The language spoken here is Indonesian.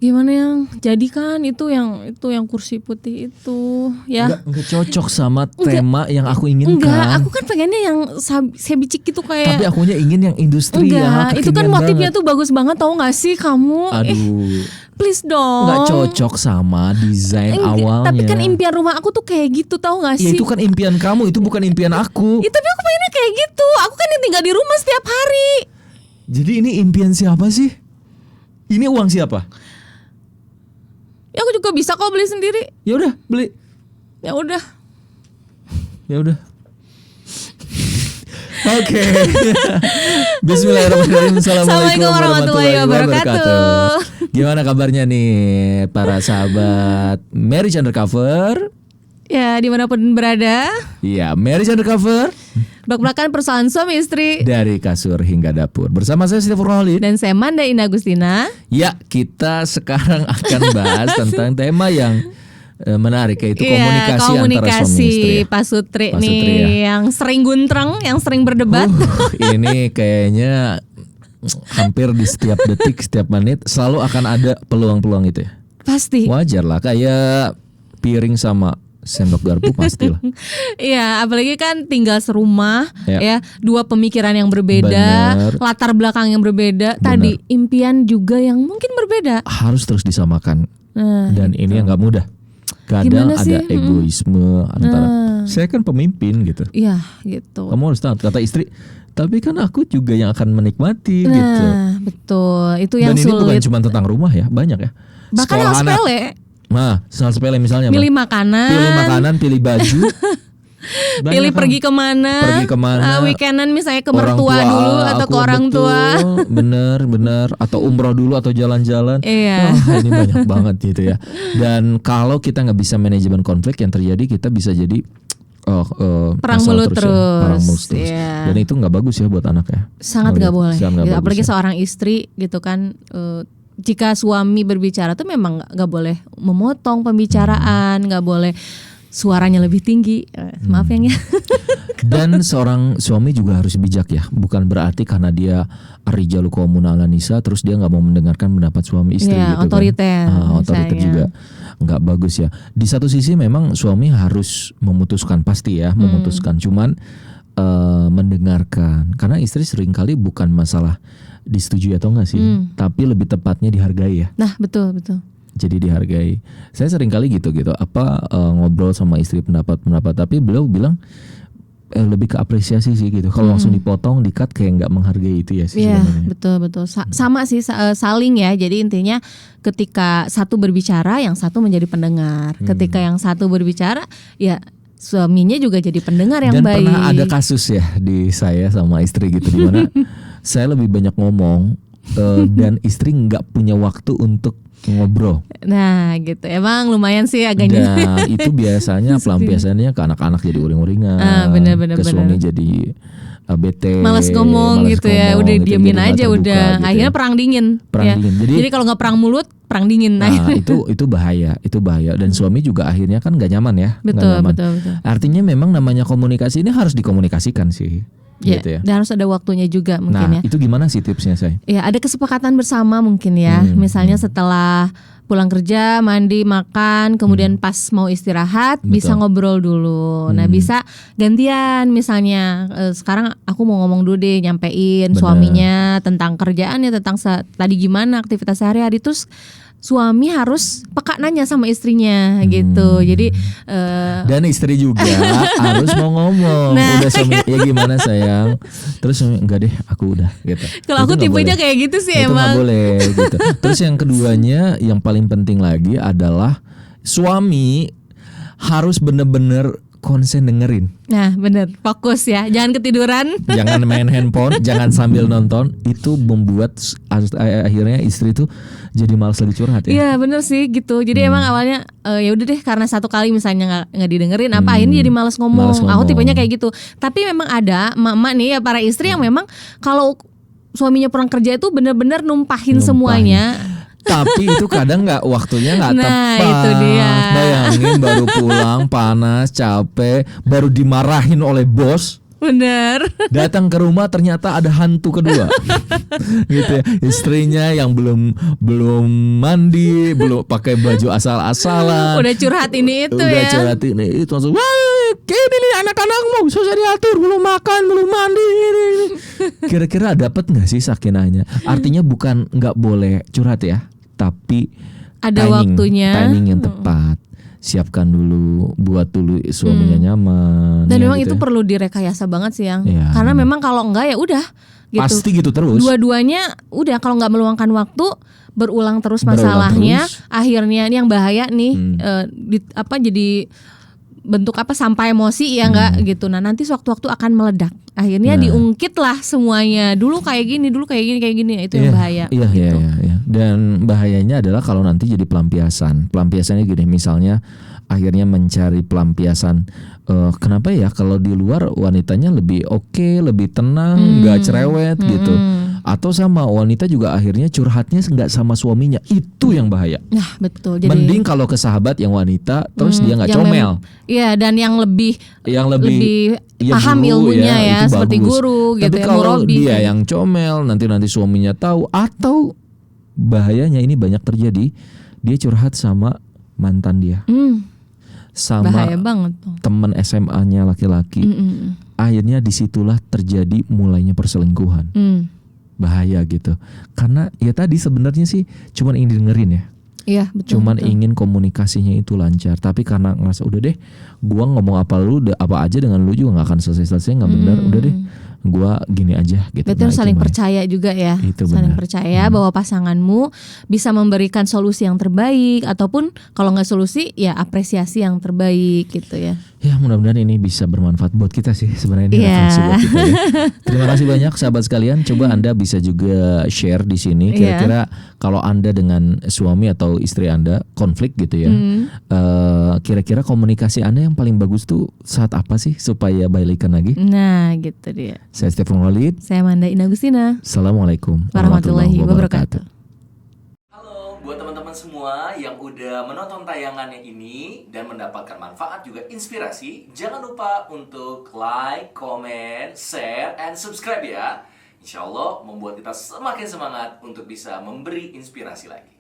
Gimana yang jadi kan itu yang kursi putih itu ya. Enggak cocok sama tema yang aku inginkan. Enggak, aku kan pengennya yang sebicik gitu kayak. Tapi akunya ingin yang industri ya. Enggak, itu kan motifnya tuh bagus banget, tau gak sih kamu? Aduh. Please dong. Enggak cocok sama desain awalnya. Tapi kan impian rumah aku tuh kayak gitu, tau gak sih? Ya itu kan impian kamu, itu bukan impian aku. Ya, tapi aku pengennya kayak gitu. Aku kan yang tinggal di rumah setiap hari. Jadi ini impian siapa sih? Ini uang siapa? Ya aku juga bisa kok beli sendiri. Ya udah, beli. Ya udah. Oke. Bismillahirrahmanirrahim. Assalamualaikum warahmatullahi wabarakatuh. Gimana kabarnya nih para sahabat Marriage Undercover? Ya dimanapun berada. Iya, Marriage Undercover. Belak-belakan persoalan suami istri. Dari kasur hingga dapur. Bersama saya Stefan Rohalid. Dan saya Manda Indah Agustina. Ya, kita sekarang akan bahas tentang tema yang menarik, yaitu komunikasi antara suami istri. Pak Sutri Pak nih Sutri ya. yang sering guntreng, yang sering berdebat. Ini kayaknya hampir di setiap detik, setiap menit selalu akan ada peluang-peluang itu ya. Pasti. Wajar lah, kayak piring sama sendok garpu pastilah. Iya, apalagi kan tinggal serumah Ya. ya, dua pemikiran yang berbeda, Bener. latar belakang yang berbeda, tadi impian juga yang mungkin berbeda. Harus terus disamakan. Nah, Dan ini yang nggak mudah. Kadang Gimana sih? ada egoisme antara saya kan pemimpin gitu. Iya, gitu. Kamu harus tahu kata istri. Tapi kan aku juga yang akan menikmati gitu. Nah, betul. Itu yang Dan ini bukan sulit. cuma tentang rumah ya, banyak ya. Bahkan Sekolah hal anak. sepele. Nah, hal sepele misalnya Pilih apa? makanan. Pilih baju. Banyak Pilih kan? pergi kemana. Pergi kemana. Weekendan misalnya ke Orang mertua dulu atau aku ke orang betul, tua. Bener. Atau umroh dulu atau jalan-jalan. Iya. Wah, ini banyak banget gitu ya. Dan kalau kita nggak bisa manajemen konflik, yang terjadi kita bisa jadi Perang masalah mulut terus. ya. Perang mulut terus. Iya. Dan itu nggak bagus ya buat anak ya. Sangat nggak boleh. Sangat nggak Gitu, bagus apalagi ya. seorang istri gitu kan. Jika suami berbicara tuh memang nggak boleh memotong pembicaraan, nggak boleh suaranya lebih tinggi. Maaf yang ya. Dan seorang suami juga harus bijak ya. Bukan berarti karena dia ar-rijalu qawwamun 'alan nisa terus dia nggak mau mendengarkan pendapat suami istri Iya, gitu otoriter, kan. Otoriter misalnya. juga nggak bagus ya. Di satu sisi memang suami harus memutuskan pasti ya, memutuskan. Cuman mendengarkan. Karena istri seringkali bukan masalah disetujui atau enggak sih, tapi lebih tepatnya dihargai ya. Nah, betul. Jadi dihargai. Saya sering kali gitu ngobrol sama istri pendapat, tapi beliau bilang lebih ke apresiasi sih gitu. Kalau langsung dipotong, di-cut kayak nggak menghargai itu ya sih Iya, sebenarnya. betul. Sama sih saling ya. Jadi intinya ketika satu berbicara, yang satu menjadi pendengar. Ketika yang satu berbicara, ya suaminya juga jadi pendengar yang Dan baik. pernah ada kasus ya di saya sama istri gitu, di mana saya lebih banyak ngomong dan istri nggak punya waktu untuk ngobrol. Nah, gitu. Emang lumayan sih agaknya. Dan itu biasanya pelampiasannya ke anak-anak jadi uring-uringan, Bener. ke suami jadi bete, Males ngomong gitu ya. Udah gitu, diemin jadi nggak aja terbuka udah. gitu Akhirnya ya. perang dingin. Perang ya. dingin. Jadi kalau nggak perang mulut, perang dingin. Nah, itu bahaya, dan suami juga akhirnya kan nggak nyaman ya. Nggak Betul. nyaman. Artinya memang namanya komunikasi ini harus dikomunikasikan sih. Ya, Gitu ya. dan harus ada waktunya juga mungkin ya. Itu gimana sih tipsnya saya? Ya, ada kesepakatan bersama mungkin ya. Misalnya setelah pulang kerja, mandi, makan, kemudian pas mau istirahat bisa ngobrol dulu. Nah, bisa gantian misalnya sekarang aku mau ngomong dulu deh, nyampein suaminya tentang kerjaannya, tentang tadi gimana aktivitas sehari-hari, terus suami harus peka nanya sama istrinya gitu. Jadi dan istri juga harus mau ngomong. Udah suami ya gimana sayang? Terus suami enggak deh, aku udah gitu. Kalau aku tipenya kayak gitu sih itu emang. Nggak boleh gitu. Terus yang keduanya yang paling penting lagi adalah suami harus bener-bener konsen dengerin. Nah, bener, fokus ya, jangan ketiduran. Jangan main handphone, jangan sambil nonton. Itu membuat akhirnya istri tuh jadi malas lagi curhat ya. Iya bener sih gitu. Jadi emang awalnya ya udah deh karena satu kali misalnya nggak didengerin, apa akhirnya jadi malas ngomong. Aku tipenya kayak gitu. Tapi memang ada emak-emak nih ya, para istri yang memang kalau suaminya pulang kerja itu bener-bener numpahin semuanya. Tapi itu kadang waktunya nggak Nah, tepat. itu dia. Bayangin baru pulang panas, capek, baru dimarahin oleh bos. Bener. Datang ke rumah ternyata ada hantu kedua. Gitu ya. Istrinya yang belum mandi, belum pakai baju asal-asalan. Udah curhat ini itu Udah ya. curhat ini itu langsung, wah, ini nih anak-anakmu susah diatur, belum makan, belum mandi. Kira-kira dapat nggak sih sakinahnya? Artinya bukan nggak boleh curhat ya, tapi Ada waktunya. timing yang tepat. Siapkan dulu, buat dulu suaminya nyaman. Dan ya memang gitu itu ya. perlu direkayasa banget sih yang. Iya. Karena memang kalau enggak ya udah gitu. Pasti gitu terus. Dua-duanya udah kalau nggak meluangkan waktu berulang terus Berulang masalahnya. terus. Akhirnya ini yang bahaya nih jadi bentuk sampai emosi ya enggak gitu. Nah, nanti sewaktu-waktu akan meledak. Akhirnya diungkit lah semuanya. Dulu kayak gini. Itu yang bahaya. Iya, gitu. iya. Dan bahayanya adalah kalau nanti jadi pelampiasan. Pelampiasannya gini, misalnya akhirnya mencari pelampiasan. Kenapa ya kalau di luar wanitanya lebih oke, lebih tenang, nggak cerewet gitu. Atau sama wanita juga akhirnya curhatnya nggak sama suaminya. Itu yang bahaya. Nah, betul. Jadi Mending kalau ke sahabat yang wanita, terus dia nggak yang comel. Iya, dan yang lebih Ya, paham guru, ilmunya ya itu seperti bagus. guru gitu Tapi ya, kalau murabi. dia yang comel, nanti suaminya tahu, atau bahayanya ini banyak terjadi, dia curhat sama mantan dia, sama Bahaya banget tuh. teman SMA-nya laki-laki. Akhirnya disitulah terjadi mulainya perselingkuhan. Bahaya gitu. Karena ya tadi sebenarnya sih cuman ingin dengerin ya. Iya, betul. Cuman betul. ingin komunikasinya itu lancar. Tapi karena ngerasa udah deh, gua ngomong apa aja dengan lu juga nggak akan selesai nggak benar. Udah deh, gua gini aja gitu. Berarti harus itu saling bahaya. percaya juga ya. Itu saling benar. percaya bahwa pasanganmu bisa memberikan solusi yang terbaik, ataupun kalau nggak solusi ya apresiasi yang terbaik gitu ya. Ya mudah-mudahan ini bisa bermanfaat buat kita sih sebenarnya ini Iya. referensi buat kita ya. Terima kasih banyak sahabat sekalian. Coba Anda bisa juga share di sini. Kira-kira kalau Anda dengan suami atau istri Anda konflik gitu ya, kira-kira komunikasi Anda yang paling bagus tuh saat apa sih supaya balikan lagi? Nah, gitu dia. Saya Stefan Walid. Saya Amanda Inagustina. Assalamualaikum Warahmatullahi wabarakatuh. Halo buat teman-teman semua yang udah menonton tayangannya ini dan mendapatkan manfaat juga inspirasi, jangan lupa untuk like, comment, share, and subscribe ya. Insya Allah membuat kita semakin semangat untuk bisa memberi inspirasi lagi.